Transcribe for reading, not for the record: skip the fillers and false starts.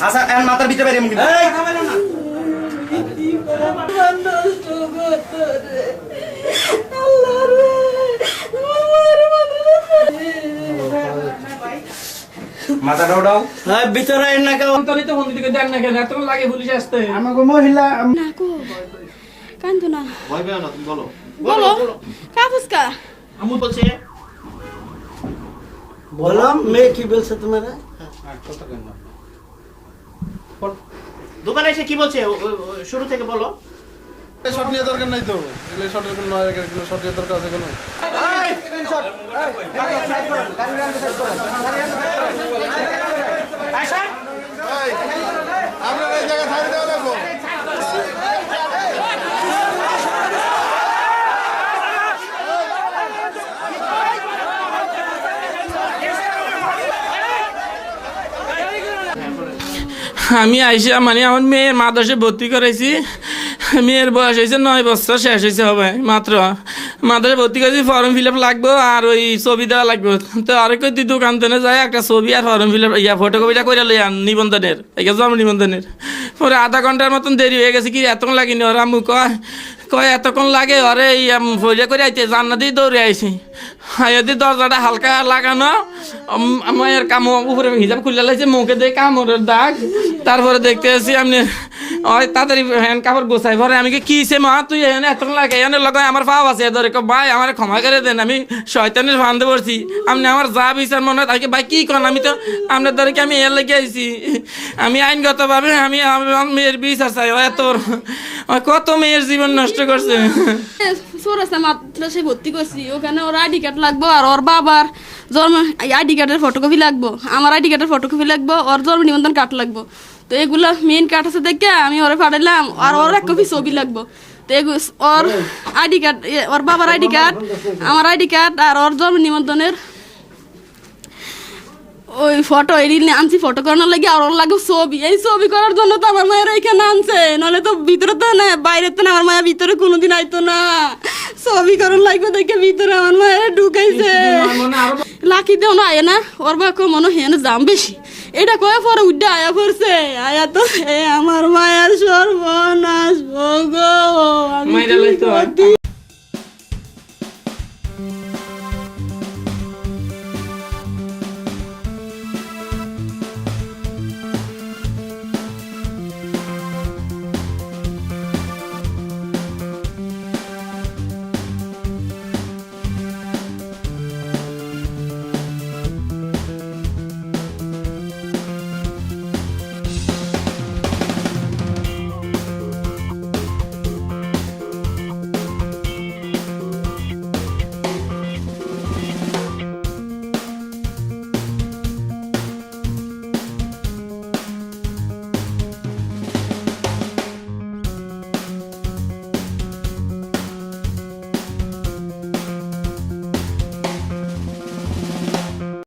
আচ্ছা এর মাথার ভিতরে বেরিয়ে মুখ মাথা দাও হ্যাঁ ভিতরে না কেউ অন্তরিত বন্ধু দিকে দেন না কেন এত লাগে পুলিশ আসতে আমাকে মহিলা না কো কান্দো না ভয় পেও না তুমি বলো বলো কাপুসকা আমু বলছে বলো মেয়ে কি বলছে তোমার দোকানে এসে কি বলছে শুরু থেকে বলো শট নিয়ে দরকার নাই তো এগুলো শটের কোনো নয় এগুলো শটের দরকার আছে কোনো আপনার এই জায়গায় থাকতে দেওয়া লাগবো আমি আইসা মানে আমার মেয়ের মাদ্রাসায় ভর্তি করাইছি মেয়ের বয়স হয়েছে 9 বছর শেষ হয়েছে হবে মাত্র মাদ্রাসায় ভর্তি করেছি ফর্ম ফিল আপ লাগবো আর ওই ছবি দেওয়া লাগবে তো আরেক দুই দোকান থেকে যায় একটা ছবি আর ফর্ম ফিল আপ ফটোকপিটা করে লই আন নিবন্ধনের জন্ম নিবন্ধনের পরে আধা ঘন্টার মতন দেরি হয়ে গেছে কি এতক্ষণ লাগেনি ওরা আম্মু কয় এতক্ষণ লাগে ওরে এই ফইলে করে আইতে জান্নাতেই দৌড়ে আইছি যদি দরজাটা হালকা লাগানো আমার কাম উপরে হিজাব খুলে লাগছে মুখে দিয়ে কামড়ের দাগ তারপরে দেখতে আসি আপনি ওই তাড়াতাড়ি হ্যান্ড কাপড় গোছাই পরে আমি কি সে মা তুই এখানে এতক্ষণ লাগে এখানে লগাই আমার পাও আছে ধরে ভাই আমার ক্ষমা করে দেন আমি শয়তানের ফান্দে পড়ছি আপনি আমার যা বিচার মনে হয় তাকে ভাই কী করেন আমি তো আপনার ধরে কি আমি এর লেগে আইছি আমি আইনগতভাবে আমি আমার মেয়ের বিচার চাই এত কত মেয়ের জীবন নষ্ট করছে সোরাসা মাদ্রাসায় ভর্তি করছি ওখানে ওর আইডি কার্ড লাগবো আর ওর বাবার জন্ম আইডি কার্ডের ফটোকপি লাগবো আমার আইডি কার্ডের ফটোকপি লাগবো ওর জন্ম নিবন্ধন কার্ড লাগবো তো এগুলো মেন কার্ড আছে দেখে আমি ওরে পাঠালাম আর ওর এক কপি ছবি লাগবো তো ওর আইডি কার্ড ওর বাবার আইডি কার্ড আমার আইডি কার্ড আর ওর জন্ম নিবন্ধনের ওই ফটো এডিট আনছি ফটো করানোর লাগে আর ওর লাগে ছবি এই ছবি করার জন্য তো আমার মায়ের এখানে আনছে নাহলে তো ভিতরে তো না বাইরে তো না আমার মায়ের ভিতরে কোনোদিন আইতো না ছবি করার লাগবে দেখে ভিতরে আমার মায়ের ঢুকাইছে লাকি দেও না আয় না ওর বা মনে হেন দাম বেশি এটা কয়ে পরে উঠে আয়া পড়ছে আয়া তো আমার মায়ের সর্বনাশ গো আমি